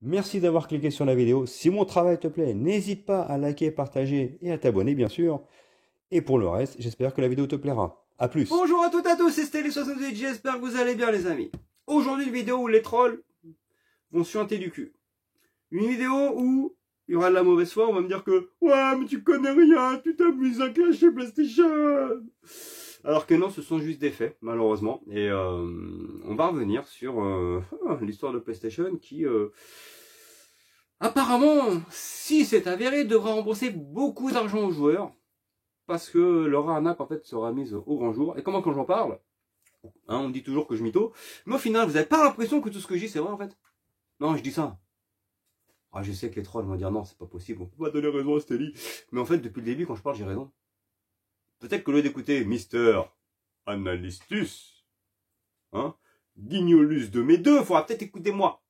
Merci d'avoir cliqué sur la vidéo. Si mon travail te plaît, n'hésite pas à liker, partager et à t'abonner, bien sûr. Et pour le reste, j'espère que la vidéo te plaira. A plus. Bonjour à toutes et à tous, c'est Stelly68, j'espère que vous allez bien les amis. Aujourd'hui une vidéo où les trolls vont suinter du cul. Une vidéo où il y aura de la mauvaise foi, on va me dire que ouais mais tu connais rien, tu t'amuses à clasher PlayStation. Alors que non, ce sont juste des faits, malheureusement. Et on va revenir sur l'histoire de PlayStation qui apparemment, si c'est avéré, devra rembourser beaucoup d'argent aux joueurs. Parce que leur arnaque en fait sera mise au grand jour. Et comment quand j'en parle, hein, on me dit toujours que je mytho, mais au final vous n'avez pas l'impression que tout ce que je dis c'est vrai en fait. Non, je dis ça. Ah, je sais que les trolls vont dire non, c'est pas possible, on peut pas donner raison à Stelly. Mais en fait, depuis le début, quand je parle, j'ai raison. Peut-être que au lieu d'écouter Mister Analystus, hein, Guignolus de mes deux, faudra peut-être écouter moi.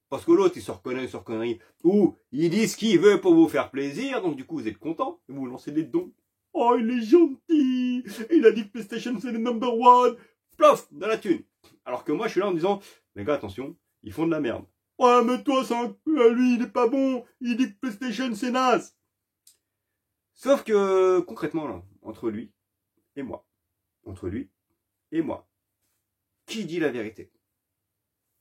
Parce que l'autre, il se reconnaît sur conneries. Ou il dit ce qu'il veut pour vous faire plaisir, donc du coup vous êtes content, et vous lancez des dons. Oh, il est gentil. Il a dit que PlayStation c'est le number one. Plof, dans la thune. Alors que moi, je suis là en me disant, les gars, attention, ils font de la merde. Ouais, mais toi, lui, il est pas bon. Il dit que PlayStation c'est naze. Sauf que, concrètement, là, entre lui et moi, entre lui et moi, qui dit la vérité?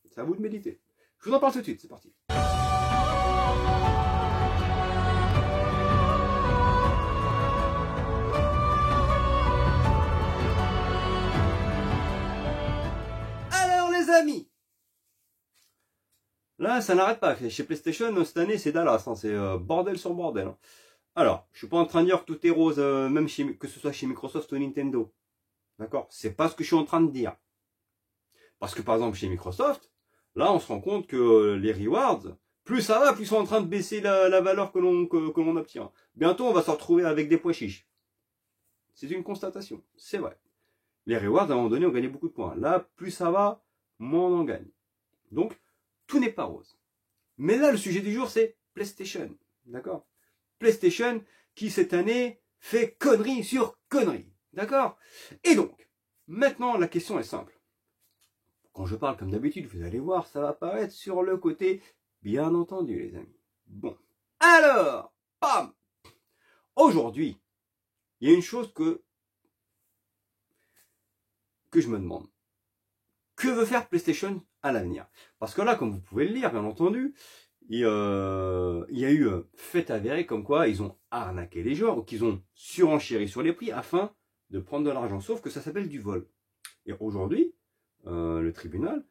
C'est à vous de méditer. Je vous en parle tout de suite, c'est parti. Alors les amis, là ça n'arrête pas. Chez PlayStation cette année c'est Dallas, hein. C'est bordel sur bordel. Hein. Alors, je suis pas en train de dire que tout est rose, même que ce soit chez Microsoft ou Nintendo. D'accord? C'est pas ce que je suis en train de dire. Parce que par exemple chez Microsoft, là on se rend compte que les rewards, plus ça va, plus ils sont en train de baisser la valeur que l'on obtient. Bientôt on va se retrouver avec des pois chiches. C'est une constatation, c'est vrai. Les rewards à un moment donné on gagnait beaucoup de points. Là, plus ça va, moins on en gagne. Donc, tout n'est pas rose. Mais là, le sujet du jour, c'est PlayStation. D'accord? PlayStation qui, cette année, fait connerie sur connerie. D'accord? Et donc, maintenant, la question est simple. Quand je parle comme d'habitude, vous allez voir, ça va apparaître sur le côté, bien entendu, les amis. Bon. Alors, bam! Aujourd'hui, il y a une chose que je me demande. Que veut faire PlayStation à l'avenir? Parce que là, comme vous pouvez le lire, bien entendu, il y a eu fait avéré comme quoi ils ont arnaqué les joueurs ou qu'ils ont surenchéri sur les prix afin de prendre de l'argent. Sauf que ça s'appelle du vol. Et aujourd'hui, le tribunal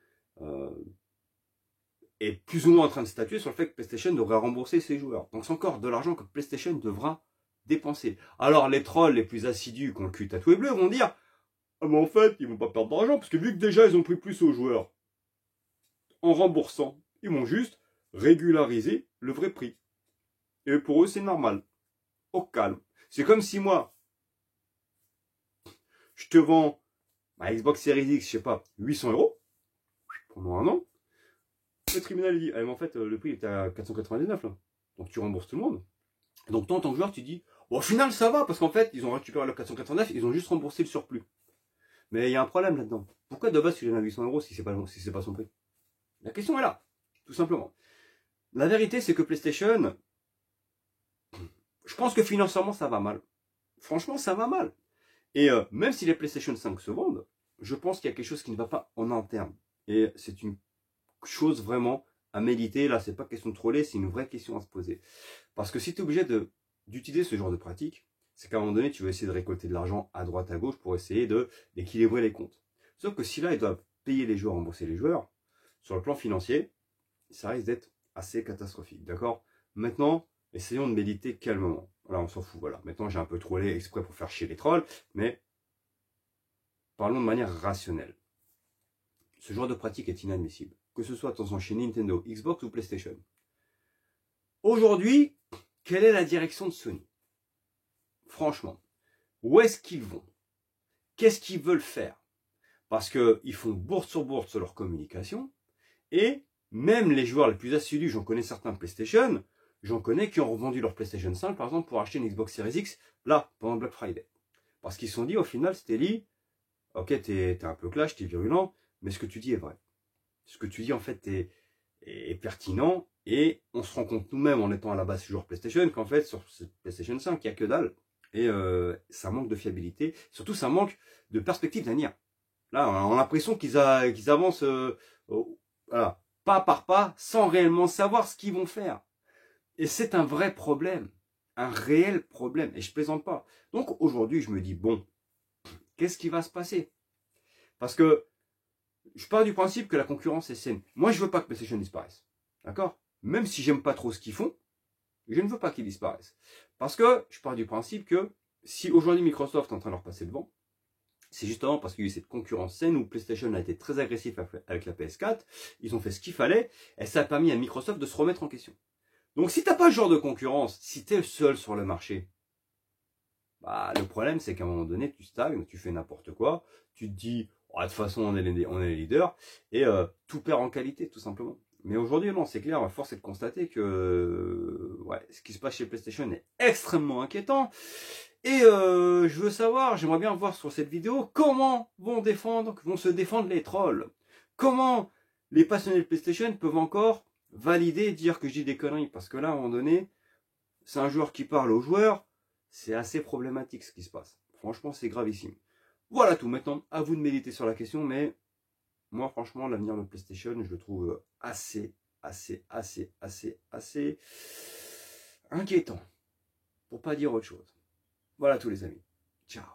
est plus ou moins en train de statuer sur le fait que PlayStation devrait rembourser ses joueurs. Donc c'est encore de l'argent que PlayStation devra dépenser. Alors les trolls les plus assidus qui ont le cul tatoué bleu vont dire ah mais en fait ils vont pas perdre d'argent parce que vu que déjà ils ont pris plus aux joueurs en remboursant, ils vont juste régulariser le vrai prix. Et pour eux, c'est normal. Au calme. C'est comme si moi, je te vends ma Xbox Series X, je sais pas, 800 euros pendant un an. Le tribunal dit, ah, mais en fait, le prix était à 499 là. Donc tu rembourses tout le monde. Donc toi, en tant que joueur, tu dis, bon, au final, ça va, parce qu'en fait, ils ont récupéré le 489, ils ont juste remboursé le surplus. Mais il y a un problème là-dedans. Pourquoi de base tu donnes à 800 euros si c'est pas son prix? La question est là, tout simplement. La vérité, c'est que PlayStation, je pense que financièrement, ça va mal. Franchement, ça va mal. Et même si les PlayStation 5 se vendent, je pense qu'il y a quelque chose qui ne va pas en interne. Et c'est une chose vraiment à méditer. Là, c'est pas question de troller, c'est une vraie question à se poser. Parce que si tu es obligé d'utiliser ce genre de pratique, c'est qu'à un moment donné, tu vas essayer de récolter de l'argent à droite, à gauche pour essayer d'équilibrer les comptes. Sauf que si là, ils doivent payer les joueurs, rembourser les joueurs, sur le plan financier, ça risque d'être assez catastrophique. D'accord? Maintenant, essayons de méditer calmement. Là, on s'en fout, voilà. Maintenant, j'ai un peu trollé exprès pour faire chier les trolls, mais parlons de manière rationnelle. Ce genre de pratique est inadmissible. Que ce soit attention chez Nintendo, Xbox ou PlayStation. Aujourd'hui, quelle est la direction de Sony? Franchement, où est-ce qu'ils vont? Qu'est-ce qu'ils veulent faire? Parce qu'ils font bourse sur leur communication, et même les joueurs les plus assidus, j'en connais certains PlayStation, j'en connais qui ont revendu leur PlayStation 5 par exemple pour acheter une Xbox Series X, là, pendant Black Friday. Parce qu'ils se sont dit au final, Stelly, ok, t'es un peu clash, t'es virulent, mais ce que tu dis est vrai. Ce que tu dis en fait est pertinent Et on se rend compte nous-mêmes, en étant à la base joueur PlayStation, qu'en fait, sur cette PlayStation 5, il n'y a que dalle. Et ça manque de fiabilité. Surtout, ça manque de perspective d'avenir. Là, on a l'impression qu'ils avancent voilà, pas par pas, sans réellement savoir ce qu'ils vont faire. Et c'est un vrai problème. Un réel problème. Et je plaisante pas. Donc, aujourd'hui, je me dis, bon, qu'est-ce qui va se passer? Parce que je pars du principe que la concurrence est saine. Moi, je veux pas que PlayStation disparaisse. D'accord? Même si j'aime pas trop ce qu'ils font, je ne veux pas qu'ils disparaissent. Parce que je pars du principe que si aujourd'hui Microsoft est en train de leur passer devant, c'est justement parce qu'il y a eu cette concurrence saine où PlayStation a été très agressif avec la PS4, ils ont fait ce qu'il fallait, et ça a permis à Microsoft de se remettre en question. Donc si t'as pas ce genre de concurrence, si t'es seul sur le marché, bah le problème c'est qu'à un moment donné tu stagnes, tu fais n'importe quoi, tu te dis oh, de toute façon on est les leaders, et tout perd en qualité tout simplement. Mais aujourd'hui non, c'est clair, force est de constater que ouais, ce qui se passe chez PlayStation est extrêmement inquiétant. Et je veux savoir, j'aimerais bien voir sur cette vidéo comment vont se défendre les trolls. Comment les passionnés de PlayStation peuvent encore valider et dire que je dis des conneries. Parce que là, à un moment donné, c'est un joueur qui parle aux joueurs. C'est assez problématique ce qui se passe. Franchement, c'est gravissime. Voilà tout. Maintenant, à vous de méditer sur la question. Mais moi, franchement, l'avenir de PlayStation, je le trouve assez inquiétant. Pour pas dire autre chose. Voilà tous les amis. Ciao.